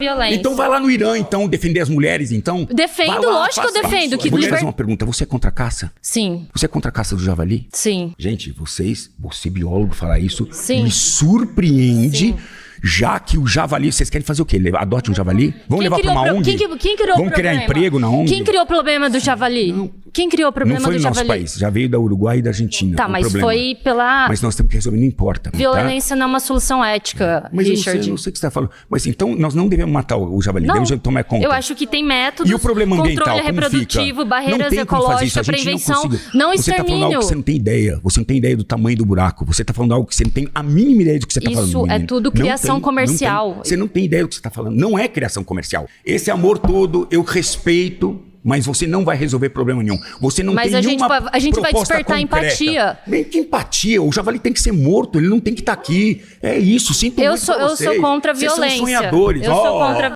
violência. Então vai lá no Irã, então, defender as mulheres, então. Defendo, lá, lógico que eu defendo. Vou te fazer uma pergunta. Você é contra a caça? Sim. Você é contra a caça do javali? Sim. Gente, você biólogo falar isso, Sim. me surpreende. Sim. Já que o javali, vocês querem fazer o quê? Adote um javali? Vamos levar pra uma ONG? Quem criou Vamos o problema? criar emprego na ONG? Quem criou o problema do javali? Não. Quem criou o problema Não foi do no nosso javali? país, já veio da Uruguai e da Argentina. Tá, mas problema. foi pela... Mas nós temos que resolver, não importa. Violência não é uma solução ética, Mas Richard. eu não sei o que você está falando. Mas então, nós não devemos matar o javali, devemos tomar conta. Eu acho que tem métodos, E o problema ambiental, controle como reprodutivo, fica? barreiras Não tem como fazer isso, ecológicas, a gente prevenção, não, não Você está falando extermínio. algo que você não tem ideia. Você não tem ideia do tamanho do buraco. Você está falando algo que você não tem a mínima ideia do que você está falando. Isso é menino. tudo Não criação tem, comercial. Você não tem ideia do que você está falando. Não é criação comercial. Esse amor todo, eu respeito... Mas você não vai resolver problema nenhum. Você não Mas tem a gente vai proposta despertar concreta. empatia. Nem que empatia. O javali tem que ser morto. Ele não tem que estar aqui. É isso. Sinto muito pra vocês. Eu sou contra a Vocês violência. são sonhadores. Eu sou contra...